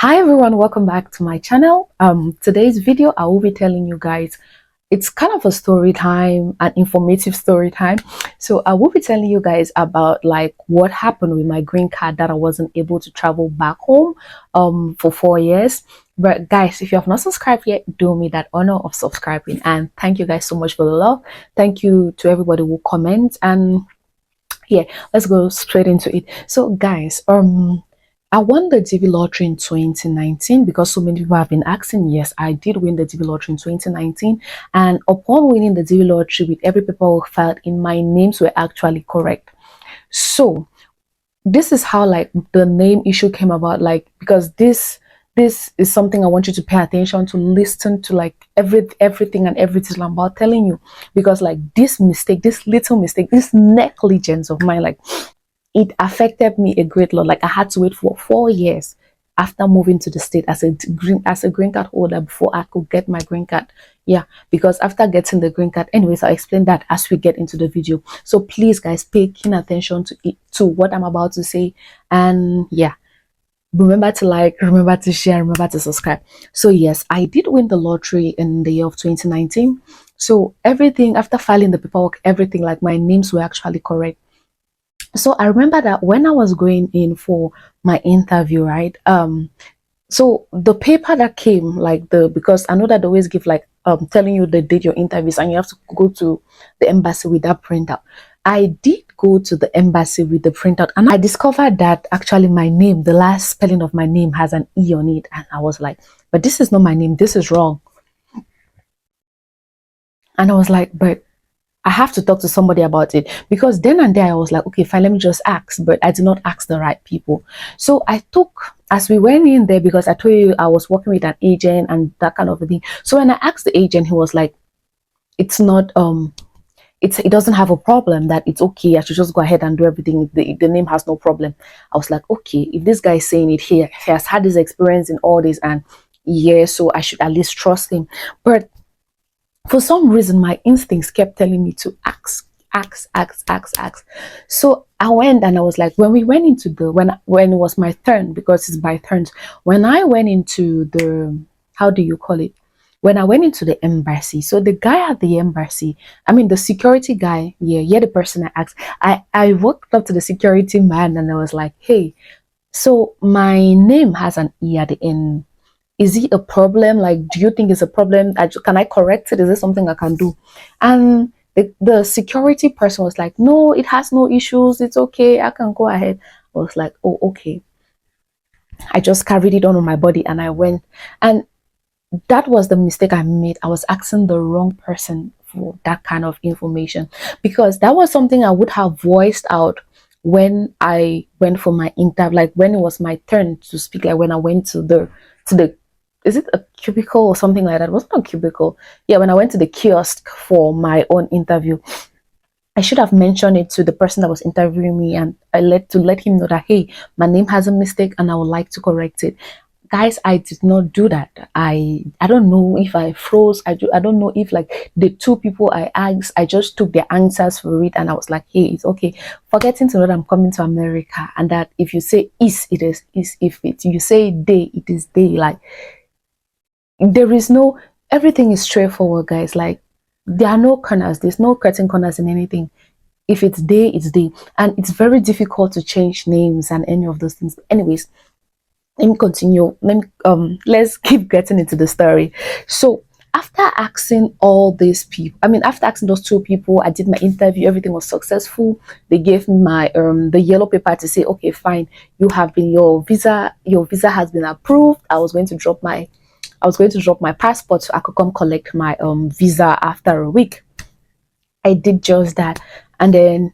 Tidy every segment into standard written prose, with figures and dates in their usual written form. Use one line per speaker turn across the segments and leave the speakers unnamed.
Hi everyone, welcome back to my channel. Today's video I will be telling you guys, it's kind of a story time, an informative story time. So I will be telling you guys about like what happened with my green card that I wasn't able to travel back home for 4 years. But guys, if you have not subscribed yet, do me that honor of subscribing, and thank you guys so much for the love. Thank you to everybody who comments. And yeah, let's go straight into it. So guys, I won the DV lottery in 2019 because so many people have been asking. Yes, I did win the DV lottery in 2019, and upon winning the DV lottery, with every paperwork filed in, my names were actually correct. So this is how like the name issue came about, like because this is something I want you to pay attention to, listen to like everything and everything I'm about telling you, because like this mistake, this little mistake, this negligence of mine, like it affected me a great lot. Like I had to wait for 4 years after moving to the state as a green card holder before I could get my green card. Yeah, because after getting the green card, anyways, I'll explain that as we get into the video. So please guys, pay keen attention to it, to what I'm about to say. And yeah, remember to like, remember to share, remember to subscribe. So yes, I did win the lottery in the year of 2019. So everything, after filing the paperwork, everything, like my names were actually correct. So I remember that when I was going in for my interview, right? So the paper that came, like because I know that they always give like telling you the date your interviews, and you have to go to the embassy with that printout. I did go to the embassy with the printout, and I discovered that actually my name, the last spelling of my name, has an E on it. And I was like, but this is not my name, this is wrong. And I was like, but I have to talk to somebody about it, because then and there I was like, okay, fine, let me just ask. But I did not ask the right people. So I took, as we went in there, because I told you I was working with an agent and that kind of a thing. So when I asked the agent, he was like, it's not, it doesn't have a problem, that it's okay, I should just go ahead and do everything. The name has no problem. I was like, okay, if this guy is saying it here, he has had this experience in all this, and yeah, so I should at least trust him. But for some reason my instincts kept telling me to ask. So I went, and I was like, when we went into the when it was my turn, because it's by turns, when I went into the, how do you call it, when I went into the embassy, so the guy at the embassy, I mean the security guy, yeah, the person I asked, I walked up to the security man, and I was like, hey, so my name has an E at the end, is it a problem? Like, do you think it's a problem? Can I correct it? Is it something I can do? And the security person was like, no, it has no issues, it's okay, I can go ahead. I was like, oh, okay. I just carried it on my body and I went. And that was the mistake I made. I was asking the wrong person for that kind of information, because that was something I would have voiced out when I went for my interview, like when it was my turn to speak, like when I went to the, is it a cubicle or something like that? It wasn't a cubicle. Yeah, when I went to the kiosk for my own interview, I should have mentioned it to the person that was interviewing me, and I let him know that, hey, my name has a mistake and I would like to correct it. Guys, I did not do that. I don't know if I froze. I don't know if like the two people I asked, I just took their answers for it, and I was like, hey, it's okay, forgetting to know that I'm coming to America, and that if you say is, it is, if it you say day, it is day. Like there is no, everything is straightforward, guys. Like there are no corners, there's no cutting corners in anything. If it's day, it's day. And it's very difficult to change names and any of those things. But anyways, let me continue. Let's keep getting into the story. So after asking all these people, I mean, after asking those two people, I did my interview, everything was successful. They gave me my the yellow paper to say, okay, fine, you have been, your visa has been approved. I was going to drop my passport so I could come collect my visa after a week. I did just that. And then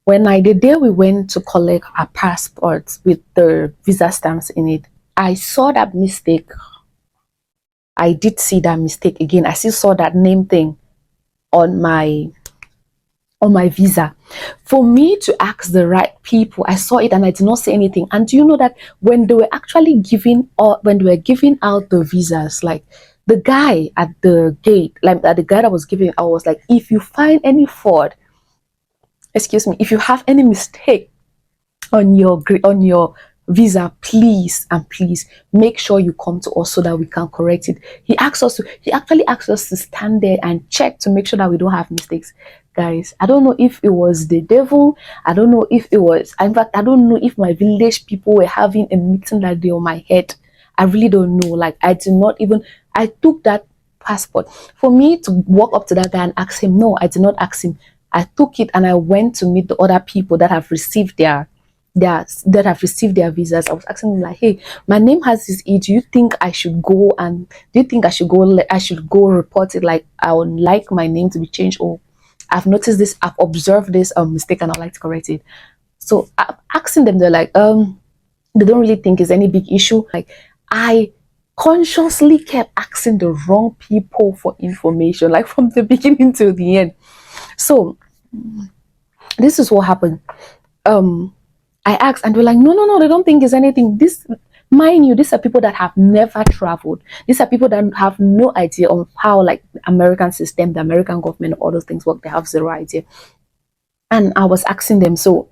when the day we went to collect our passports with the visa stamps in it, I saw that mistake. I did see that mistake again. I still saw that name thing on my visa. For me to ask the right people, I saw it and I did not say anything. And do you know that when they were actually giving, or when they were giving out the visas, like the guy at the gate, like the guy that was giving, I was like, if you find any fraud, excuse me, if you have any mistake on your visa, please and please make sure you come to us so that we can correct it. He actually asked us to stand there and check to make sure that we don't have mistakes. Guys, I don't know if it was the devil. I don't know if it was, in fact, I don't know if my village people were having a meeting that day on my head. I really don't know. Like, I did not even, I took that passport. For me to walk up to that guy and ask him, no, I did not ask him. I took it and I went to meet the other people that have received their visas. I was asking them like, hey, my name has this E. Do you think I should go and do you think I should go report it, like I would like my name to be changed, or I've noticed this, I've observed this mistake and I'd like to correct it. So I'm asking them, they're like, they don't really think it's any big issue. Like, I consciously kept asking the wrong people for information, like from the beginning to the end. So this is what happened. Um, I asked, and they're like, no, no, no, they don't think it's anything. This, mind you, these are people that have never traveled. These are people that have no idea of how, like, American system, the American government, all those things work. They have zero idea. And I was asking them, so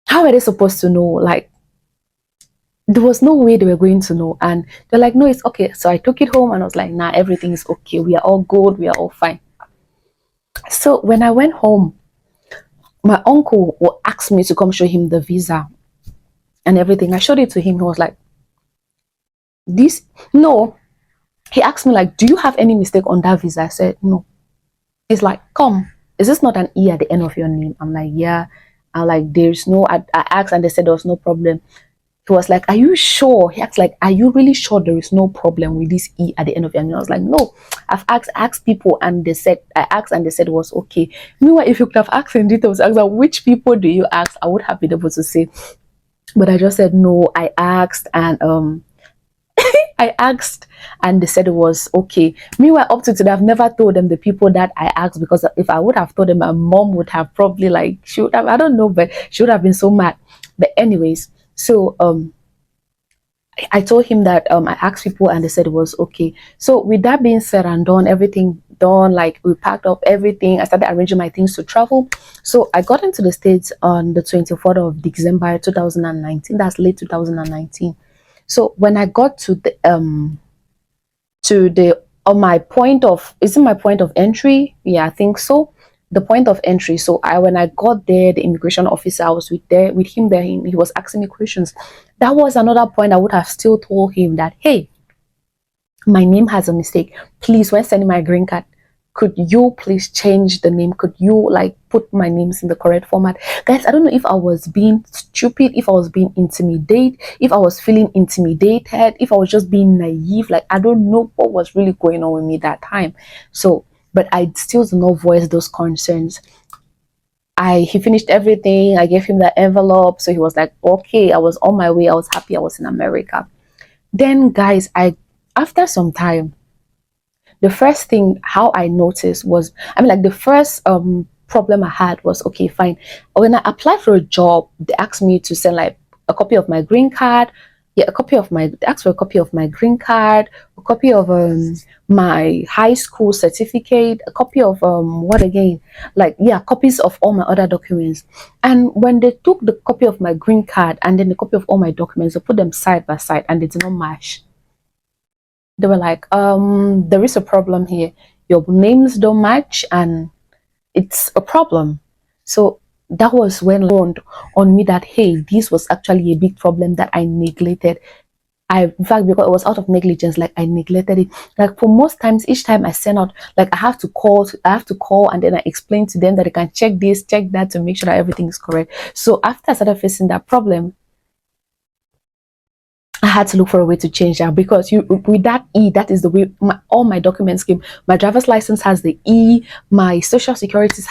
how are they supposed to know? Like, there was no way they were going to know. And they're like, no, it's okay. So I took it home and I was like, nah, everything is okay. We are all good. We are all fine. So when I went home, my uncle will ask me to come show him the visa and everything. I showed it to him. He was like, this, no. He asked me, like, do you have any mistake on that visa? I said, no. He's like, come, is this not an E at the end of your name? I'm like, yeah. I'm like, there's no, I asked and they said there was no problem. He was like, are you sure? He asked, like, are you really sure there is no problem with this E at the end of your name? I was like, no. I've asked people and they said, I asked and they said it was okay. Meanwhile, if you could have asked in details, asked, like, which people do you ask? I would have been able to say. But I just said, no, I asked and I asked and they said it was okay. Meanwhile, up to today, I've never told them the people that I asked, because if I would have told them, my mom would have probably, like, she would have, I don't know, but she would have been so mad. But anyways, so I told him that I asked people and they said it was okay. So with that being said and done, everything done, like we packed up everything. I started arranging my things to travel. So I got into the States on the 24th of December 2019. That's late 2019. So when I got to the on my point of, is it my point of entry? Yeah, I think so. The point of entry. So I when I got there, the immigration officer, I was with him there. He was asking me questions. That was another point I would have still told him that, hey, my name has a mistake. Please, when sending my green card, could you please change the name? Could you, like, put my names in the correct format? Guys, I don't know if I was being stupid, if I was being intimidated, if I was feeling intimidated, if I was just being naive. Like, I don't know what was really going on with me that time. So, but I still do not voice those concerns. He finished everything. I gave him the envelope. So he was like, okay, I was on my way. I was happy I was in America. Then, guys, after some time, the first thing how I noticed was, I mean, like, the first problem I had was, okay, fine. When I applied for a job, they asked me to send, like, a copy of my green card. Yeah, they asked for a copy of my green card, a copy of my high school certificate, a copy of what again? Like, yeah, copies of all my other documents. And when they took the copy of my green card and then the copy of all my documents, they put them side by side and they did not match. They were like, there is a problem here. Your names don't match and it's a problem. So that was when it dawned on me that, hey, this was actually a big problem that I neglected. In fact, because it was out of negligence, like, I neglected it. Like, for most times, each time I send out, like, I have to call and then I explain to them that I can check this, check that to make sure that everything is correct. So after I started facing that problem, I had to look for a way to change that, because with that E, that is the way all my documents came. My driver's license has the E, my social security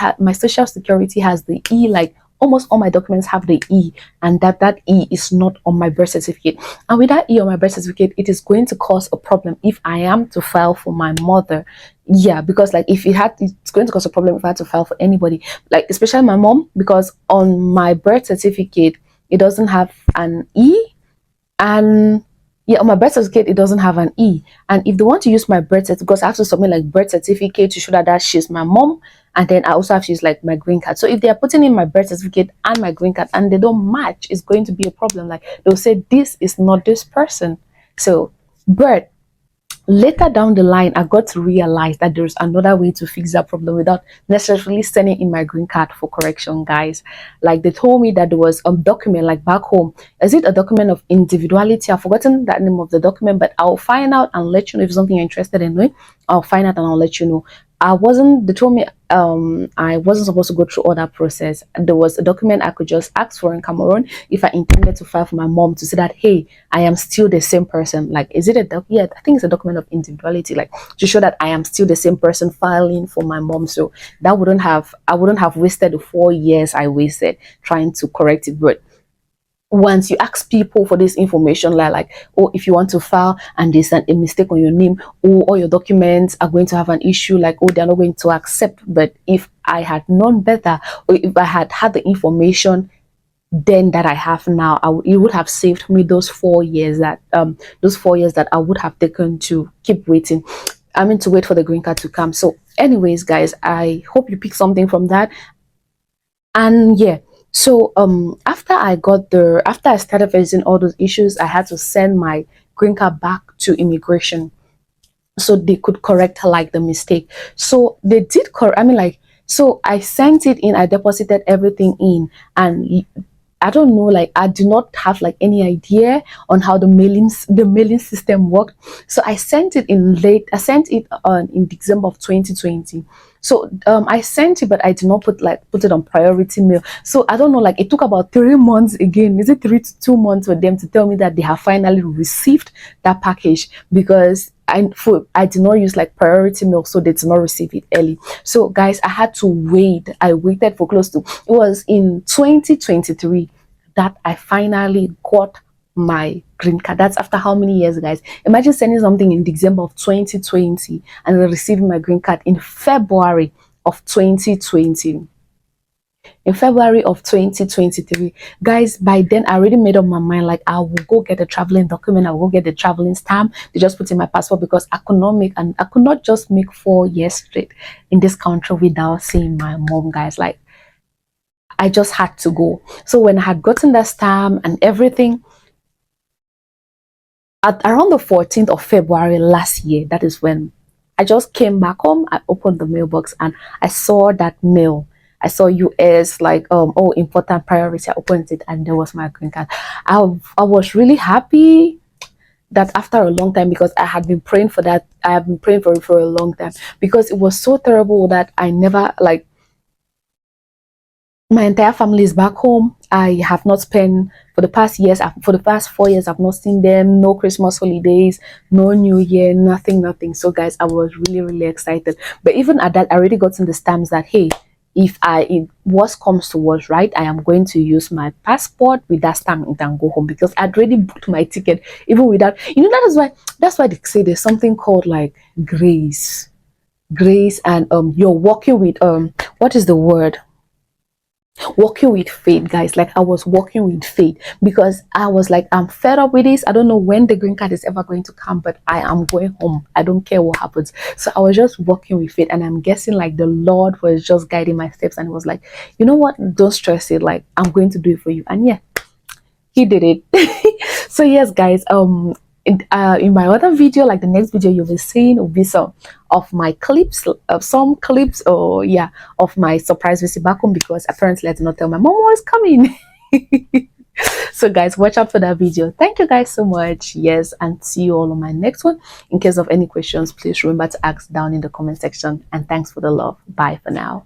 has the E, like almost all my documents have the E, and that E is not on my birth certificate. And with that E on my birth certificate, it is going to cause a problem if I am to file for my mother. Yeah, because, like, it's going to cause a problem if I had to file for anybody, like especially my mom, because on my birth certificate it doesn't have an E. And Yeah, on my birth certificate, it doesn't have an E. And if they want to use my birth certificate, because I have to submit like birth certificate to show that she's my mom, and then I also have she's like my green card. So if they are putting in my birth certificate and my green card and they don't match, it's going to be a problem. Like they'll say this is not this person. So birth, later down the line, I got to realize that there's another way to fix that problem without necessarily sending in my green card for correction, guys. Like they told me that there was a document like back home. Is it a document of individuality? I've forgotten that name of the document, but I'll find out and let you know if something you're interested in doing. I'll find out and I'll let you know. They told me I wasn't supposed to go through all that process. There was a document I could just ask for in Cameroon if I intended to file for my mom to say that, hey, I am still the same person. Like, is it a yeah, I think it's a document of individuality, like to show that I am still the same person filing for my mom. So that wouldn't have I wouldn't have wasted the 4 years I wasted trying to correct it. But once you ask people for this information, like, oh, if you want to file and there's a mistake on your name, or all your documents are going to have an issue, like, oh, they're not going to accept. But if I had known better, or if I had had the information then that I have now, it would have saved me those 4 years that I would have taken to keep waiting. I mean, to wait for the green card to come. So anyways, guys, I hope you pick something from that. And yeah, so after I started facing all those issues, I had to send my green card back to immigration so they could correct like the mistake. So they did correct. I mean, like, so I sent it in, I deposited everything in, and I don't know, like I do not have like any idea on how the mailing system worked. So I sent it on in December of 2020. So I sent it, but I did not put it on priority mail. So I don't know, like it took about 3 months again. Is it 3 to 2 months for them to tell me that they have finally received that package, because I did not use like priority mail, so they did not receive it early. So guys, I had to wait. I waited for close to, it was in 2023 that I finally got my green card. That's after how many years, guys? Imagine sending something in December of 2020 and then receiving my green card in February of 2020. In February of 2023, guys, by then I already made up my mind, like I will go get a traveling document, I will go get the traveling stamp. They just put in my passport, because I could not just make 4 years straight in this country without seeing my mom, guys. Like I just had to go. So when I had gotten that stamp and everything, at around the 14th of February last year, that is when I just came back home. I opened the mailbox and I saw that mail. I saw US, like, oh, important priority. I opened it and there was my green card. I was really happy that after a long time, because I had been praying for that. I have been praying for it for a long time, because it was so terrible that I never, like, my entire family is back home. I have not spent for the past years, for the past 4 years, I've not seen them. No Christmas holidays, no New Year, nothing. So guys, I was really excited. But even at that, I already got in the stamps that, hey, if worst comes to worst, right, I am going to use my passport with that stamp and go home, because I'd already booked my ticket. Even without, that's why they say there's something called like grace, and you're working with what is the word, working with faith, guys. Like I was working with faith, because I was like, I'm fed up with this. I don't know when the green card is ever going to come, but I am going home. I don't care what happens. So I was just working with faith, and I'm guessing like the Lord was just guiding my steps, and was like, you know what, don't stress it, like I'm going to do it for you. And yeah, he did it. So yes, guys, in my other video, like the next video you'll be seeing, will be some of my clips, or yeah, of my surprise visit back home, because apparently I did not tell my mom was coming. So guys, watch out for that video. Thank you guys so much. Yes, and see you all on my next one. In case of any questions, please remember to ask down in the comment section, and thanks for the love. Bye for now.